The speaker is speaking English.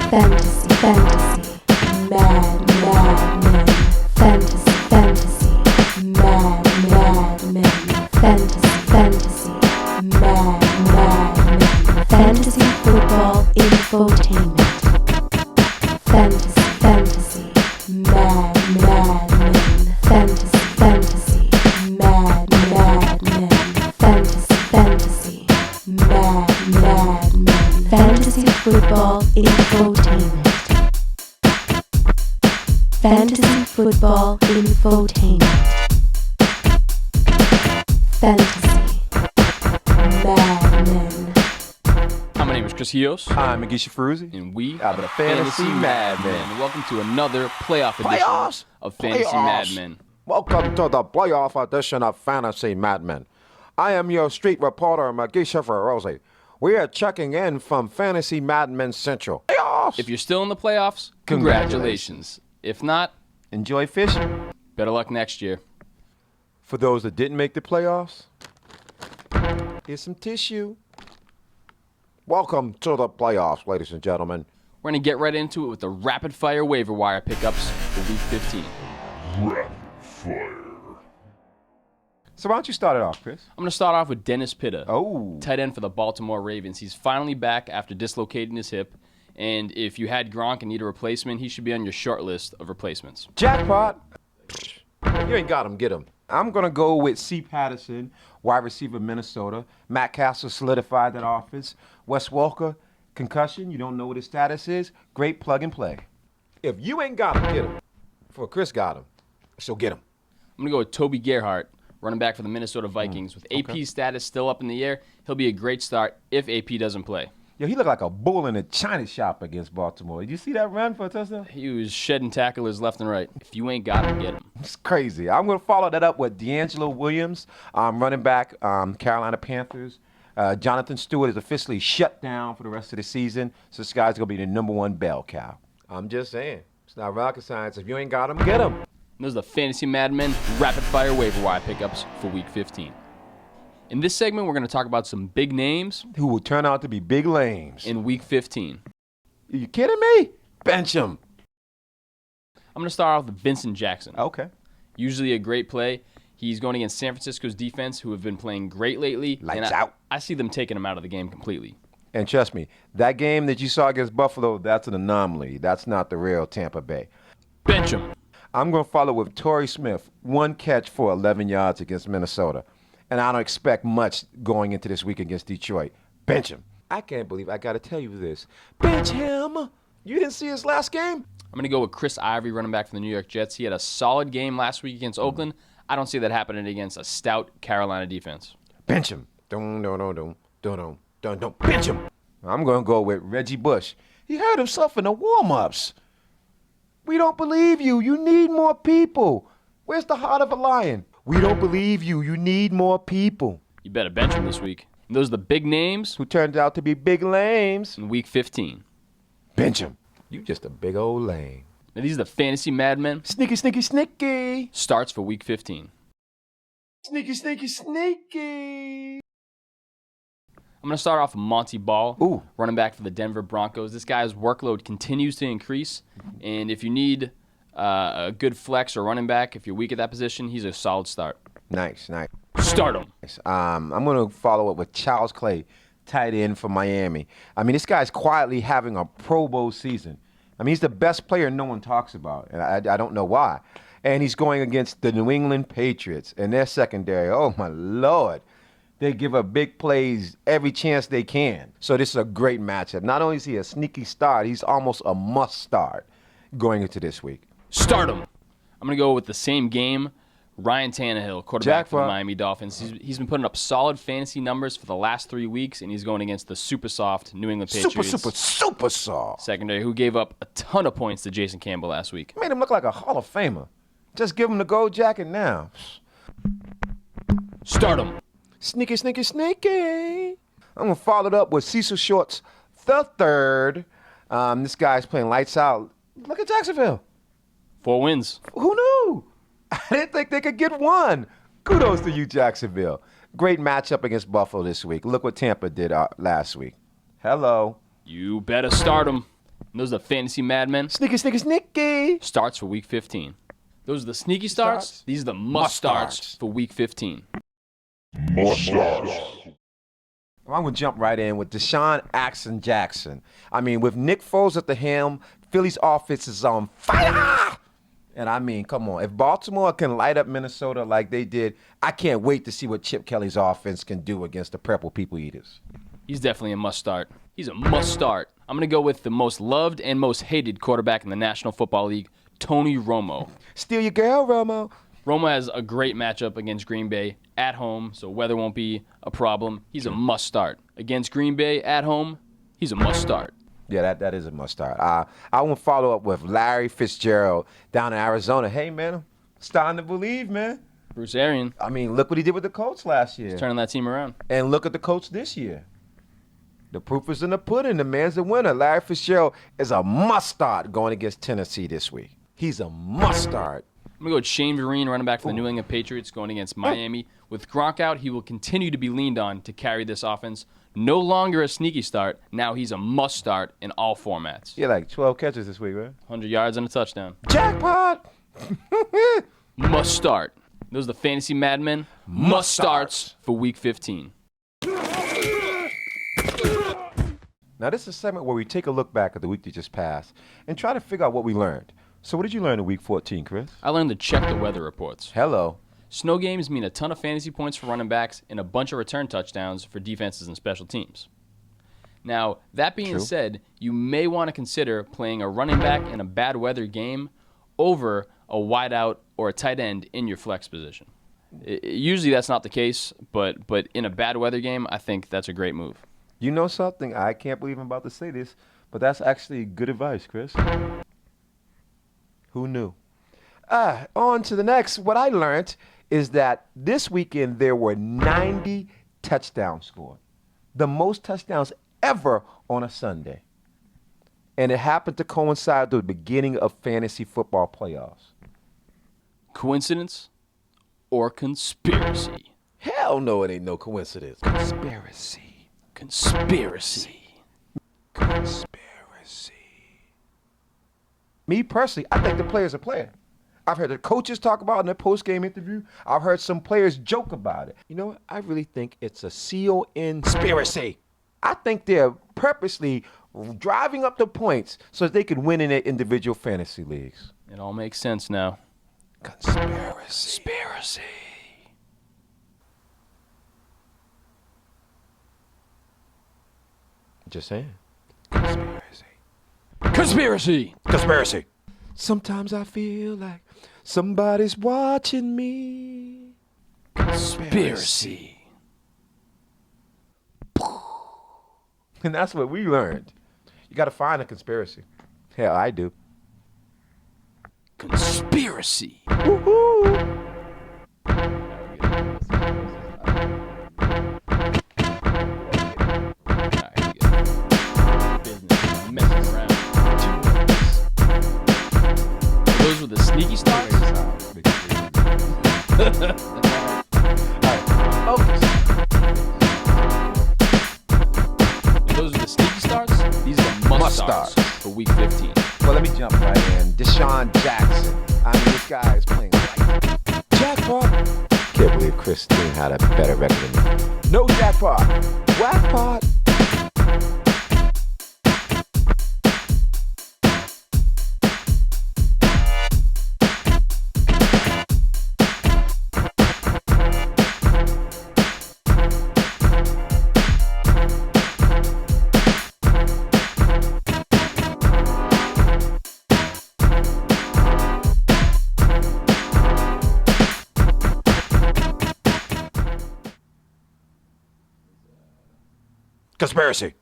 fantasy, madmen, fantasy, madmen, fantasy, madmen, fantasy football infotainment, fantasy, madmen, fantasy, madmen, fantasy, madmen, fantasy football infotainment. Fantasy football infotainment. Fantasy Madmen. Hi, my name is Chris Hios. Hi, I'm Magisha Ferruzzi. And we are the Fantasy Madmen. And welcome to another playoff edition of Fantasy Madmen. Welcome to the playoff edition of Fantasy Madmen. I am your street reporter, Magisha Ferruzzi. We are checking in from Fantasy Madmen Central. Playoffs! If you're still in the playoffs, congratulations. If not, enjoy fishing. Better luck next year. For those that didn't make the playoffs, here's some tissue. Welcome to the playoffs, ladies and gentlemen. We're going to get right into it with the rapid-fire waiver wire pickups for Week 15. Rapid fire. So why don't you start it off, Chris? I'm going to start off with Dennis Pitta, Oh. tight end for the Baltimore Ravens. He's finally back after dislocating his hip, and if you had Gronk and need a replacement, he should be on your short list of replacements. Jackpot. You ain't got him, get him. I'm going to go with C. Patterson, wide receiver, Minnesota. Matt Castle solidified that offense. Wes Welker, concussion. You don't know what his status is. Great plug and play. If you ain't got him, get him. For Chris got him, so get him. I'm going to go with Toby Gerhart, running back for the Minnesota Vikings. With AP status still up in the air, he'll be a great start if AP doesn't play. Yo, he looked like a bull in a china shop against Baltimore. Did you see that run for a touchdown? He was shedding tacklers left and right. If you ain't got him, get him. It's crazy. I'm going to follow that up with D'Angelo Williams, running back, Carolina Panthers. Jonathan Stewart is officially shut down for the rest of the season, so this guy's going to be the number one bell cow. I'm just saying. It's not rocket science. If you ain't got him, get him. Those are the Fantasy Madmen rapid-fire waiver wire pickups for Week 15. In this segment, we're going to talk about some big names Who will turn out to be big lames. in Week 15. Are you kidding me? Bench him. I'm going to start off with Vincent Jackson. Okay. Usually a great play. He's going against San Francisco's defense, who have been playing great lately. Lights and out. I see them taking him out of the game completely. And trust me, that game that you saw against Buffalo, that's an anomaly. That's not the real Tampa Bay. Bench him. I'm going to follow with Torrey Smith, one catch for 11 yards against Minnesota. And I don't expect much going into this week against Detroit. Bench him. I can't believe I got to tell you this. Bench him. You didn't see his last game? I'm going to go with Chris Ivory, running back for the New York Jets. He had a solid game last week against Oakland. I don't see that happening against a stout Carolina defense. Bench him. Don't. Bench him. I'm going to go with Reggie Bush. He hurt himself in the warm-ups. We don't believe you. You need more people. Where's the heart of a lion? We don't believe you. You need more people. You better bench him this week. And those are the big names Who turned out to be big lames. in Week 15. Bench him. You just a big old lame. Now, these are the Fantasy Madmen Sneaky, sneaky, sneaky. starts for Week 15. Sneaky, sneaky, sneaky. I'm going to start off with Monty Ball, Ooh. running back for the Denver Broncos. This guy's workload continues to increase, and if you need a good flex or running back, if you're weak at that position, he's a solid start. Nice. Start him. I'm going to follow up with Charles Clay, tight end for Miami. I mean, this guy's quietly having a Pro Bowl season. I mean, he's the best player no one talks about, and I don't know why. And he's going against the New England Patriots and their secondary. Oh, my Lord. They give up big plays every chance they can. So this is a great matchup. Not only is he a sneaky start, he's almost a must start going into this week. Start him. I'm going to go with the same game. Ryan Tannehill, quarterback for the Jackpot. Miami Dolphins. He's been putting up solid fantasy numbers for the last 3 weeks, and he's going against the super soft New England Patriots Super soft. secondary, who gave up a ton of points to Jason Campbell last week. Made him look like a Hall of Famer. Just give him the gold jacket now. Start him. Sneaky, sneaky, sneaky. I'm going to follow it up with Cecil Shorts the third. This guy's playing lights out. Look at Jacksonville. 4 wins. Who knew? I didn't think they could get one. Kudos to you, Jacksonville. Great matchup against Buffalo this week. Look what Tampa did last week. Hello. You better start him. And those are the fantasy madmen. Sneaky. Starts for week 15. Those are the sneaky starts. These are the must starts for week 15. Must starts. I'm going to jump right in with Deshaun Axon Jackson. I mean, with Nick Foles at the helm, Philly's offense is on fire. And I mean, come on. If Baltimore can light up Minnesota like they did, I can't wait to see what Chip Kelly's offense can do against the Purple People Eaters. He's definitely a must start. He's a must start. I'm going to go with the most loved and most hated quarterback in the National Football League, Tony Romo. Steal your girl, Romo. Romo has a great matchup against Green Bay at home, so weather won't be a problem. He's a must start. Against Green Bay at home, he's a must start. Yeah, that is a must start. I want to follow up with Larry Fitzgerald down in Arizona. Hey, man, I'm starting to believe, man. Bruce Arians I mean, look what he did with the Colts last year. turning that team around. And look at the Colts this year. The proof is in the pudding. The man's a winner. Larry Fitzgerald is a must start going against Tennessee this week. He's a must start. I'm going to go with Shane Vereen, running back for the New England Patriots, going against Miami. With Gronk out, he will continue to be leaned on to carry this offense. No longer a sneaky start. Now he's a must start in all formats. Yeah, like 12 catches this week, right? 100 yards and a touchdown. Jackpot! Must start. Those are the fantasy madmen. Must starts for week 15. Now, this is a segment where we take a look back at the week that just passed and try to figure out what we learned. So what did you learn in week 14, Chris? I learned to check the weather reports. Hello. Snow games mean a ton of fantasy points for running backs and a bunch of return touchdowns for defenses and special teams. Now, that being True. said, you may want to consider playing a running back in a bad weather game over a wideout or a tight end in your flex position. Usually that's not the case, but in a bad weather game, I think that's a great move. You know something? I can't believe I'm about to say this, but that's actually good advice, Chris. Who knew? On to the next. What I learned is that this weekend there were 90 touchdowns scored. The most touchdowns ever on a Sunday. And it happened to coincide with the beginning of fantasy football playoffs. Coincidence or conspiracy? Hell no, it ain't no coincidence. Conspiracy. Conspiracy. Conspiracy. Me personally, I think the player's a player. I've heard the coaches talk about it in their post-game interview. I've heard some players joke about it. You know what? I really think it's a conspiracy. I think they're purposely driving up the points so that they can win in their individual fantasy leagues. It all makes sense now. Conspiracy. Just saying. Conspiracy. Sometimes I feel like somebody's watching me. Conspiracy. And that's what we learned. You got to find a conspiracy. Hell, I do. Conspiracy. Woohoo! Those were the sneaky starts. Those are the sneaky starts. These are the must starts for week 15. Well, let me jump right in. Deshaun Jackson. I mean, this guy is playing like jackpot. Can't believe Chris' team had a better record than me. No jackpot. Whackpot. Conspiracy.